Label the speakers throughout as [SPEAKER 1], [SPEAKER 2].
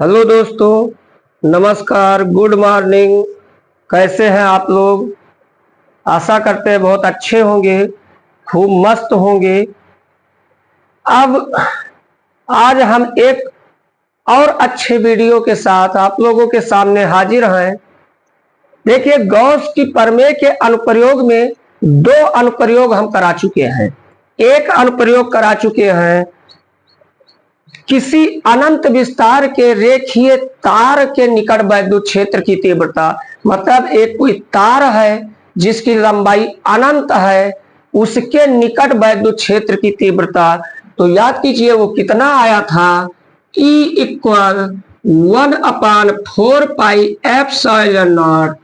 [SPEAKER 1] Hello दोस्तों, नमस्कार, good morning. कैसे हैं आप लोग? आशा करते हैं बहुत अच्छे होंगे, खूब मस्त होंगे। अब आज हम एक और अच्छे वीडियो के साथ आप लोगों के सामने हाजिर हैं। देखिए, गॉस की प्रमेय के अनुप्रयोग में दो अनुप्रयोग हम करा चुके हैं। एक अनुप्रयोग करा चुके हैं किसी अनंत विस्तार के रेखीय तार के निकट वैद्युत क्षेत्र की तीव्रता, मतलब एक कोई तार है जिसकी लंबाई अनंत है, उसके निकट वैद्युत क्षेत्र की तीव्रता। तो याद कीजिए वो कितना आया था, E equal 1/4πε0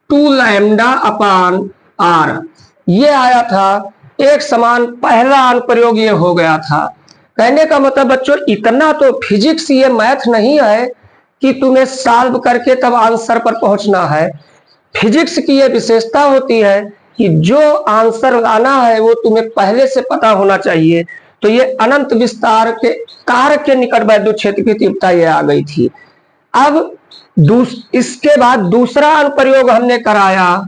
[SPEAKER 1] 2 lambda upon r. ये आया था एक समान। पहला अनुप्रयोग ये हो गया था। कहने का मतलब बच्चों, इतना तो फिजिक्स, ये मैथ नहीं है कि तुम्हें सॉल्व करके तब आंसर पर पहुंचना है। फिजिक्स की ये विशेषता होती है कि जो आंसर लाना है वो तुम्हें पहले से पता होना चाहिए। तो ये अनंत विस्तार के तार के निकट वैद्युत क्षेत्र की तीव्रता ये आ गई थी। अब इसके बाद दूसरा अनुप्रयोग हमने कराया,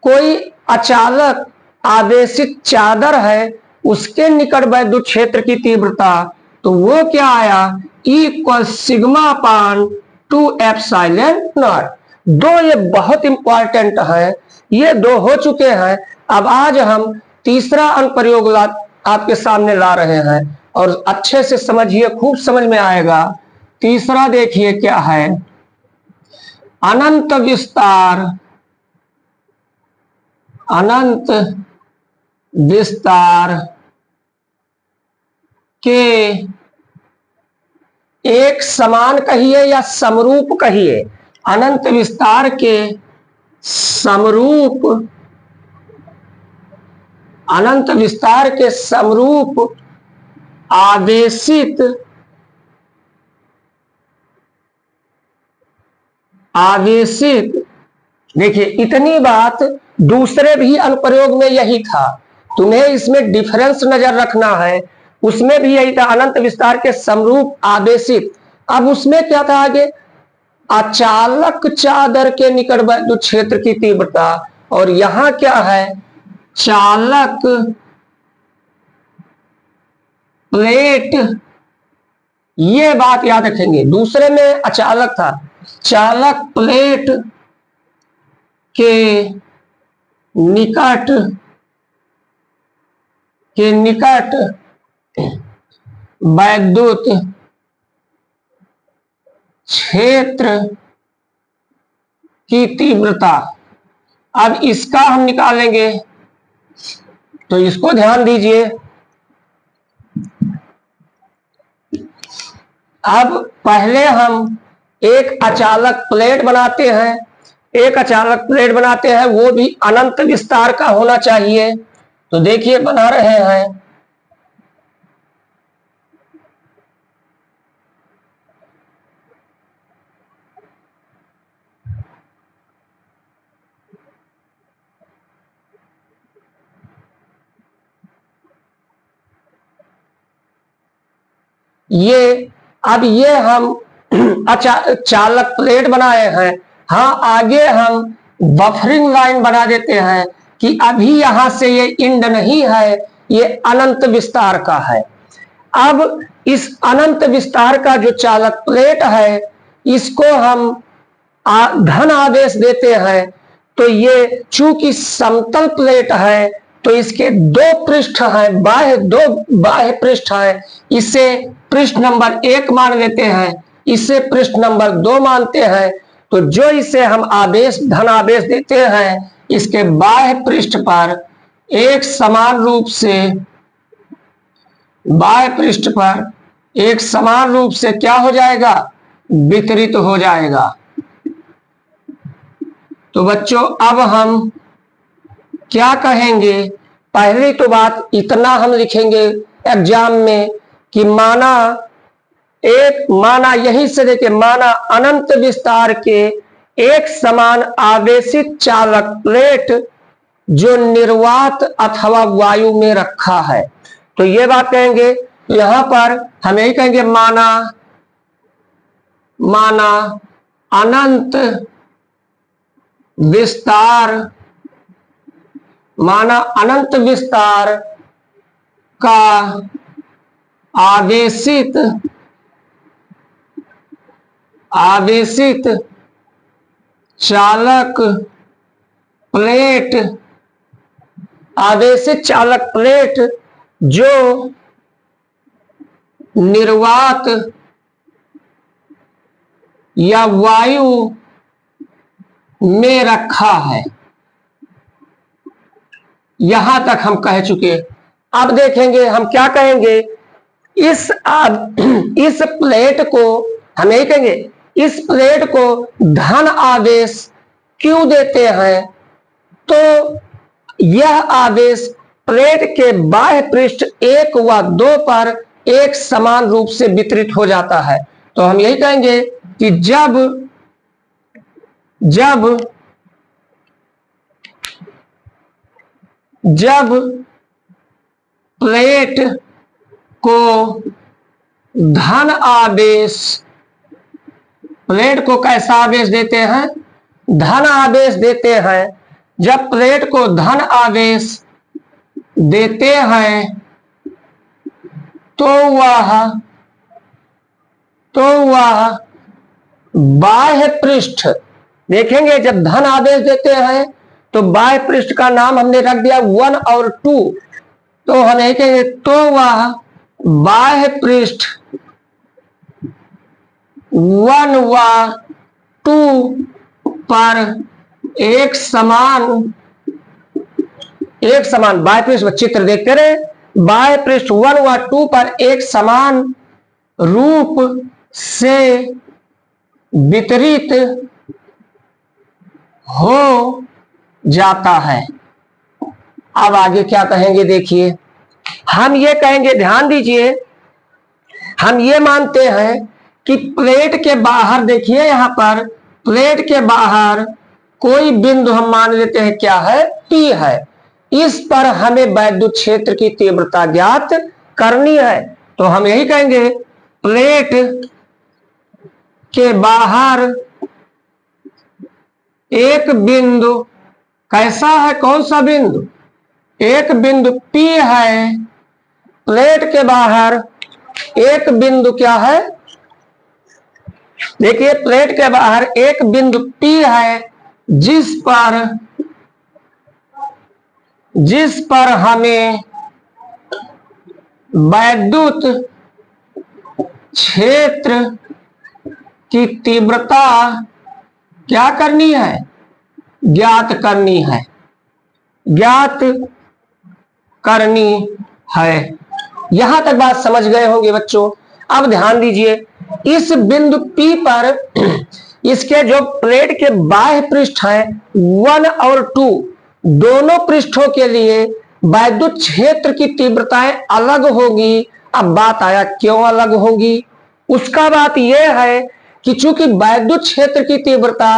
[SPEAKER 1] कोई अचालक आवेशित चादर है, उसके निकट वैद्युत क्षेत्र की तीव्रता। तो वो क्या आया, E equal sigma upon 2 epsilon not. दो ये बहुत इंपॉर्टेंट है, ये दो हो चुके हैं। अब आज हम तीसरा अनुप्रयोग आपके सामने ला रहे हैं और अच्छे से समझिए, खूब समझ में आएगा। तीसरा देखिए क्या है, अनंत विस्तार के एक समान कहिए या समरूप कहिए, अनंत विस्तार के समरूप, अनंत विस्तार के समरूप आवेशित देखिए, इतनी बात दूसरे भी अनुप्रयोग में यही था, तुम्हें इसमें डिफरेंस नजर रखना है। उसमें भी यही था, अनंत विस्तार के समरूप आवेशित। अब उसमें क्या था आगे, अचालक चादर के निकट वैद्युत क्षेत्र की तीव्रता। और यहां क्या है, चालक प्लेट। ये बात याद रखेंगे, दूसरे में अचालक था, चालक प्लेट के निकट वैद्युत क्षेत्र की तीव्रता। अब इसका हम निकालेंगे, तो इसको ध्यान दीजिए। अब पहले हम एक अचालक प्लेट बनाते हैं, वो भी अनंत विस्तार का होना चाहिए। तो देखिए बना रहे हैं, अब ये हम चालक प्लेट बनाए हैं। हाँ, आगे हम बफरिंग लाइन बना देते हैं कि अभी यहां से ये इंड नहीं है, ये अनंत विस्तार का है। अब इस अनंत विस्तार का जो चालक प्लेट है, इसको हम धन आदेश देते हैं। तो ये चूंकि समतल प्लेट है, तो इसके दो पृष्ठ हैं, दो बाह्य पृष्ठ हैं। इसे पृष्ठ नंबर 1 मान लेते हैं, इसे पृष्ठ नंबर 2 मानते हैं। तो जो इसे हम धन आवेश देते हैं, इसके बाह्य पृष्ठ पर एक समान रूप से क्या हो जाएगा, वितरित हो जाएगा। तो बच्चों, अब हम क्या कहेंगे, पहली तो बात इतना हम लिखेंगे एग्जाम में कि माना यहीं से देखिए, माना अनंत विस्तार के एक समान आवेशित चालक प्लेट जो निर्वात अथवा वायु में रखा है। तो ये बात कहेंगे, यहां पर हम यही कहेंगे, माना अनंत विस्तार, माना अनंत विस्तार का आवेशित चालक प्लेट, आवेशित चालक प्लेट जो निर्वात या वायु में रखा है। यहां तक हम कह चुके। अब देखेंगे हम क्या कहेंगे, इस प्लेट को हम यही कहेंगे, इस प्लेट को धन आवेश क्यों देते हैं, तो यह आवेश प्लेट के बाह्य पृष्ठ 1 व 2 पर एक समान रूप से वितरित हो जाता है। तो हम यही कहेंगे कि जब प्लेट को धन आवेश, प्लेट को कैसा आवेश देते हैं, धन आवेश देते हैं। जब प्लेट को धन आवेश देते हैं तो वह बाह्य पृष्ठ, देखेंगे जब धन आवेश देते हैं तो बाह्य पृष्ठ का नाम हमने रख दिया 1 और 2, तो हम यही कहेंगे तो वह बाह्य पृष्ठ 1 व 2 पर एक समान बाह्य पृष्ठ, चित्र देखते रहे, बाह्य पृष्ठ 1 व 2 पर एक समान रूप से वितरित हो जाता है। अब आगे क्या कहेंगे, देखिए हम ये कहेंगे, ध्यान दीजिए, हम ये मानते हैं कि प्लेट के बाहर, देखिए यहां पर प्लेट के बाहर कोई बिंदु हम मान लेते हैं क्या है, P है। इस पर हमें वैद्युत क्षेत्र की तीव्रता ज्ञात करनी है। तो हम यही कहेंगे प्लेट के बाहर एक बिंदु कैसा है, कौन सा बिंदु, एक बिंदु P है। प्लेट के बाहर एक बिंदु क्या है, देखिए प्लेट के बाहर एक बिंदु P है जिस पर हमें वैद्युत क्षेत्र की तीव्रता क्या करनी है, ज्ञात करनी है। यहां तक बात समझ गए होंगे बच्चों। अब ध्यान दीजिए, इस बिंदु P पर इसके जो प्लेट के बाह्य पृष्ठ हैं 1 और 2, दोनों पृष्ठों के लिए वैद्युत क्षेत्र की तीव्रताएं अलग होगी। अब बात आया क्यों अलग होगी, उसका बात यह है कि चूंकि वैद्युत क्षेत्र की तीव्रता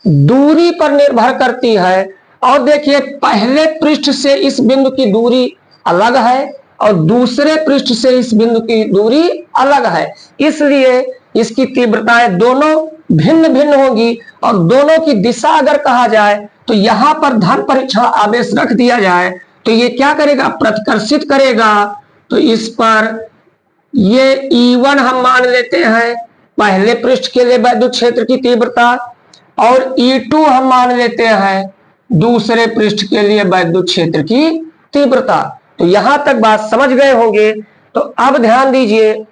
[SPEAKER 1] दूरी पर निर्भर करती है, और देखिए पहले पृष्ठ से इस बिंदु की दूरी अलग है और दूसरे पृष्ठ से इस बिंदु की दूरी अलग है, इसलिए इसकी तीव्रताएं दोनों भिन्न भिन्न होगी। और दोनों की दिशा अगर कहा जाए तो यहां पर धन परीक्षण आवेश रख दिया जाए तो ये क्या करेगा, प्रतिकर्षित करेगा। तो इस पर ये E1 हम मान लेते हैं पहले पृष्ठ के लिए वैद्युत क्षेत्र की तीव्रता, और E2 हम मान लेते हैं दूसरे पृष्ठ के लिए वैद्युत क्षेत्र की तीव्रता। तो यहां तक बात समझ गए होंगे। तो अब ध्यान दीजिए,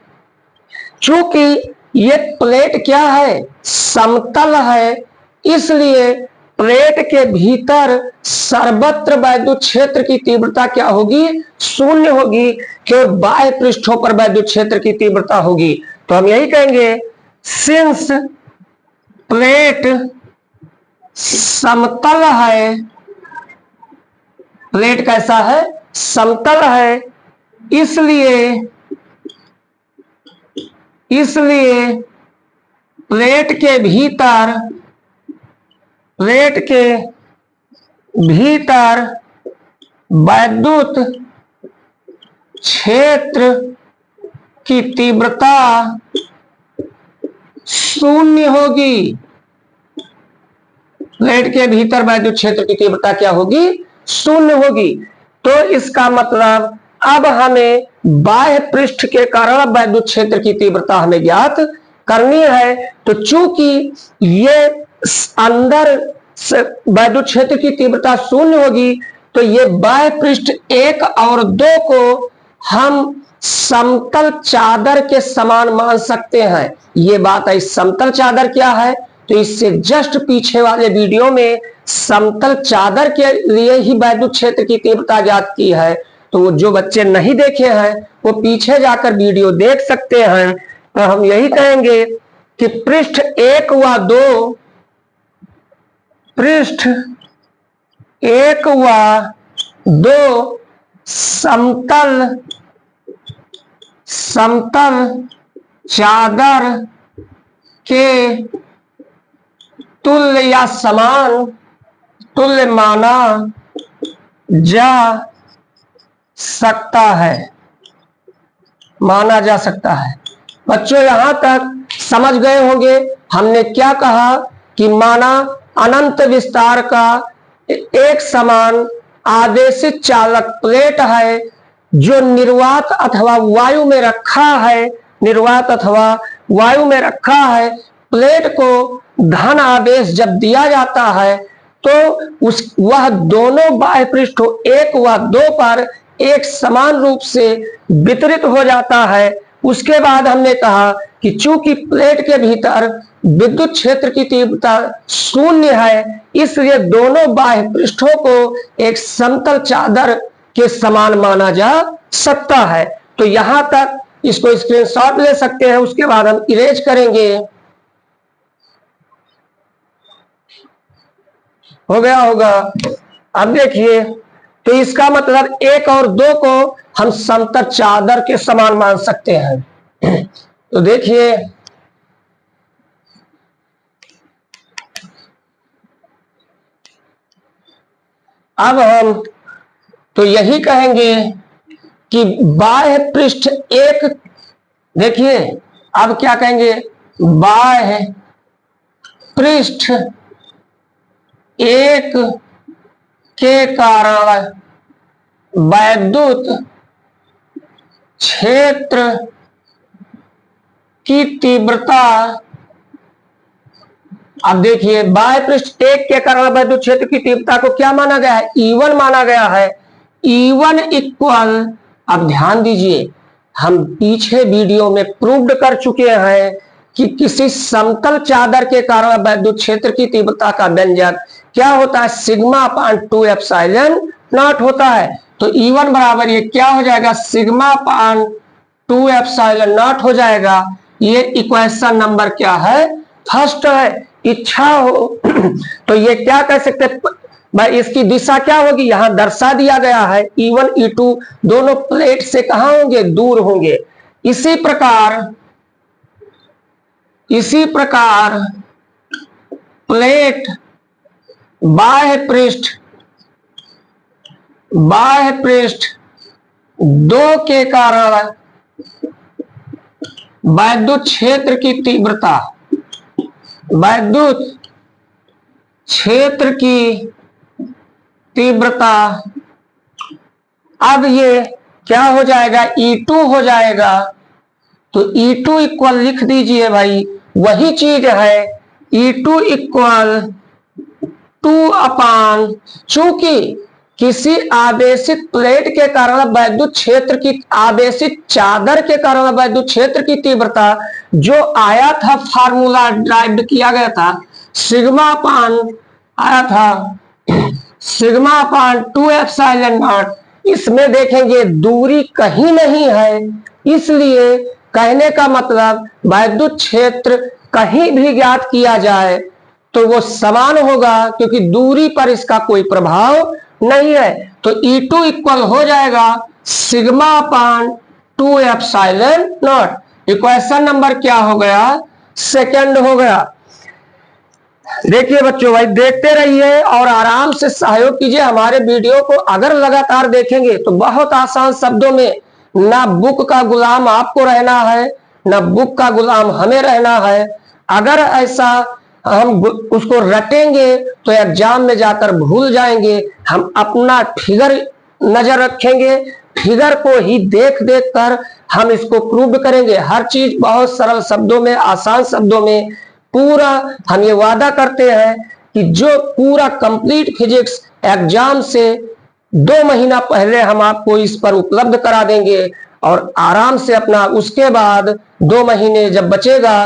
[SPEAKER 1] चूंकि ये प्लेट क्या है, समतल है, इसलिए प्लेट के भीतर सर्वत्र वैद्युत क्षेत्र की तीव्रता क्या होगी, शून्य होगी, केवल बाह्य पृष्ठों पर वैद्युत क्षेत्र की तीव्रता होगी। तो हम यही कहेंगे, सिंस प्लेट समतल है, प्लेट कैसा है, समतल है, इसलिए प्लेट के भीतर वैद्युत क्षेत्र की तीव्रता शून्य होगी। प्लेट के भीतर वैद्युत क्षेत्र की तीव्रता क्या होगी? शून्य होगी। तो इसका मतलब अब हमें बाह्य पृष्ठ के कारण वैद्युत क्षेत्र की तीव्रता हमें ज्ञात करनी है। तो चूंकि ये अंदर वैद्युत क्षेत्र की तीव्रता शून्य होगी, तो ये बाह्य पृष्ठ 1 और 2 को हम समतल चादर के समान मान सकते हैं। ये बात है। समतल चादर क्या है? तो इससे जस्ट पीछे वाले वीडियो में समतल चादर के लिए ही वैद्युत क्षेत्र की तीव्रता ज्ञात की है। तो वो जो बच्चे नहीं देखे हैं वो पीछे जाकर वीडियो देख सकते हैं। तो हम यही कहेंगे कि पृष्ठ 1 व 2 पृष्ठ 1 व 2 समतल चादर के तुल्य या समान तुल्य माना जा सकता है, माना जा सकता है। बच्चों यहां तक समझ गए होंगे हमने क्या कहा कि माना अनंत विस्तार का एक समान आवेशित चालक प्लेट है जो निर्वात अथवा वायु में रखा है, निर्वात अथवा वायु में रखा है। प्लेट को धन आवेश जब दिया जाता है तो वह दोनों बाह्य पृष्ठों 1 व 2 पर एक समान रूप से वितरित हो जाता है। उसके बाद हमने कहा कि चूंकि प्लेट के भीतर विद्युत क्षेत्र की तीव्रता शून्य है, इसलिए दोनों बाह्य पृष्ठों को एक समतल चादर के समान माना जा सकता है। तो यहां तक इसको स्क्रीनशॉट ले सकते हैं। उसके बाद हम इरेज करेंगे। हो गया होगा। अब देखिए, तो इसका मतलब 1 और 2 को हम समतल चादर के समान मान सकते हैं। तो देखिए, अब हम तो यही कहेंगे कि बाह्य पृष्ठ 1, देखिए अब क्या कहेंगे, बाह्य पृष्ठ 1 के कारण वैद्युत क्षेत्र की तीव्रता। अब देखिए, बाह्य पृष्ठ 1 के कारण वैद्युत क्षेत्र की तीव्रता को क्या माना गया है? E1 माना गया है। E1 इक्वल, अब ध्यान दीजिए, हम पीछे वीडियो में प्रूव्ड कर चुके हैं कि किसी समतल चादर के कारण वैद्युत क्षेत्र की तीव्रता का व्यंजक क्या होता है? सिग्मा अपान 2 एप्सिलॉन नॉट होता है। तो E1 बराबर ये क्या हो जाएगा? सिग्मा अपान 2 एप्सिलॉन नॉट हो जाएगा। ये इक्वेशन नंबर क्या है? फर्स्ट है। इच्छा हो तो ये क्या कह सकते भाई, इसकी दिशा क्या होगी? यहां दर्शा दिया गया है। E1 E2 दोनों प्लेट से कहां होंगे? दूर होंगे। इसी प्रकार प्लेट बाह्य पृष्ठ 2 के कारण वैद्युत क्षेत्र की तीव्रता, वैद्युत क्षेत्र की तीव्रता, अब ये क्या हो जाएगा? E2 हो जाएगा। तो E2 इक्वल लिख दीजिए भाई, वही चीज है। E2 इक्वल 2 अपान, चूंकि किसी आवेशित प्लेट के कारण वैद्युत क्षेत्र की, आवेशित चादर के कारण वैद्युत क्षेत्र की तीव्रता जो आया था, फार्मूला ड्राइव किया गया था, सिग्मा अपान आया था सिग्मा अपान 2 एप्सिलॉन नॉट। इसमें देखेंगे दूरी कहीं नहीं है, इसलिए कहने का मतलब वैद्युत क्षेत्र कहीं भी ज्ञात किया जाए तो वो समान होगा, क्योंकि दूरी पर इसका कोई प्रभाव नहीं है। तो E2 इक्वल हो जाएगा sigma upon 2 epsilon not. Equation number क्या हो गया? सेकंड हो गया। देखिए बच्चों, भाई देखते रहिए और आराम से सहयोग कीजिए हमारे वीडियो को। अगर लगातार देखेंगे तो बहुत आसान शब्दों में, ना बुक का गुलाम आपको रहना है, ना बुक का गुलाम हमें रहना है। अगर ऐसा हम उसको रटेंगे तो एग्जाम में जाकर भूल जाएंगे। हम अपना फिगर नजर रखेंगे, फिगर को ही देख देख कर हम इसको प्रूव करेंगे। हर चीज बहुत सरल शब्दों में, आसान शब्दों में, पूरा हम ये वादा करते हैं कि जो पूरा कंप्लीट फिजिक्स एग्जाम से 2 महीना पहले हम आपको इस पर उपलब्ध करा देंगे और आराम से अपना उसके बाद 2 महीने जब बचेगा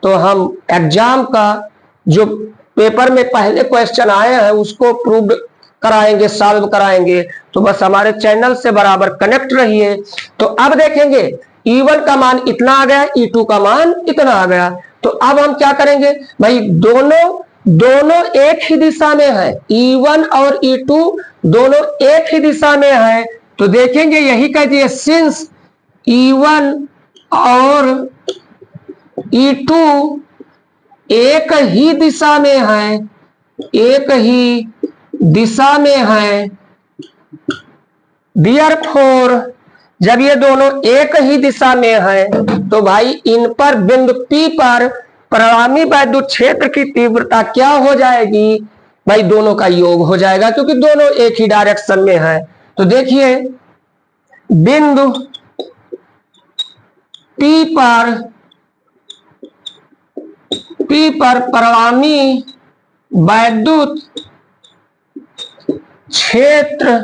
[SPEAKER 1] तो हम एग्जाम का जो पेपर में पहले क्वेश्चन आए हैं उसको प्रूव कराएंगे, सॉल्व कराएंगे। तो बस हमारे चैनल से बराबर कनेक्ट रहिए। तो अब देखेंगे E1 का मान इतना आ गया, E2 का मान इतना आ गया। तो अब हम क्या करेंगे भाई, दोनों एक ही दिशा में है, E1 और E2 दोनों एक ही दिशा में है। तो देखेंगे यही कह दिए, सिंस E1 और E2 एक ही दिशा में है, एक ही दिशा में है, देयरफॉर जब ये दोनों एक ही दिशा में है तो भाई इन पर बिंदु P पर परिणामी वैद्युत क्षेत्र की तीव्रता क्या हो जाएगी भाई, दोनों का योग हो जाएगा क्योंकि दोनों एक ही डायरेक्शन में है। तो देखिए बिंदु P पर परिणामी वैद्युत क्षेत्र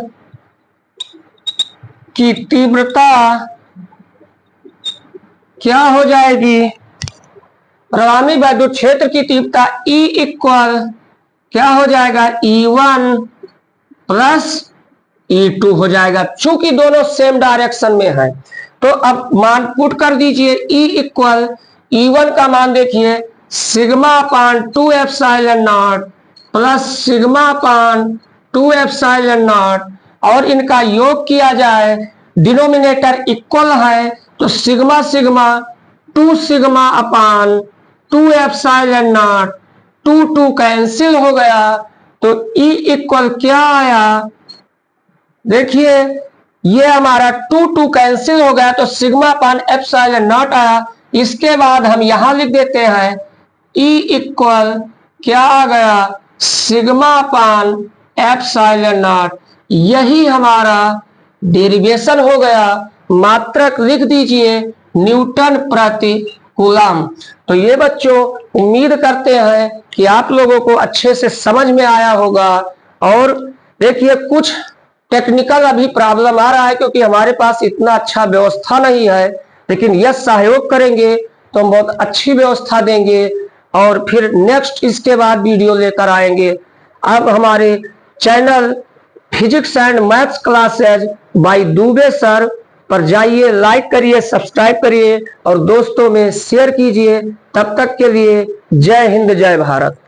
[SPEAKER 1] की तीव्रता क्या हो जाएगी, परिणामी वैद्युत क्षेत्र की तीव्रता E इक्वल क्या हो जाएगा, E1 प्लस E2 हो जाएगा, चूंकि दोनों सेम डायरेक्शन में है। तो अब मान पुट कर दीजिए, E इक्वल E1 का मान देखिए sigma upon 2 epsilon not plus sigma upon 2 epsilon not, और इनका योग किया जाए, डिनोमिनेटर इक्वल है तो sigma sigma 2 sigma upon 2 epsilon not, 2 cancel हो गया। तो E इक्वल क्या आया, देखिए ये हमारा 2 कैंसिल हो गया तो सिग्मा अपान एप्सिलॉन नॉट आया। इसके बाद हम यहां लिख देते हैं E इक्वल क्या आ गया, सिग्मा अपान एप्सिलॉन नॉट। यही हमारा डेरिवेशन हो गया। मात्रक लिख दीजिए न्यूटन प्रति कूलम। तो ये बच्चों उम्मीद करते हैं कि आप लोगों को अच्छे से समझ में आया होगा। और देखिए कुछ टेक्निकल अभी प्रॉब्लम आ रहा है क्योंकि हमारे पास इतना अच्छा व्यवस्था नहीं है, लेकिन यह सहयोग करेंगे तो हम बहुत अच्छी व्यवस्था देंगे और फिर नेक्स्ट इसके बाद वीडियो लेकर आएंगे। अब हमारे channel physics and maths classes by Dubey sir पर जाइए, लाइक करिए, सब्सक्राइब करिए और दोस्तों में शेयर कीजिए। तब तक के लिए जय हिंद, जय भारत।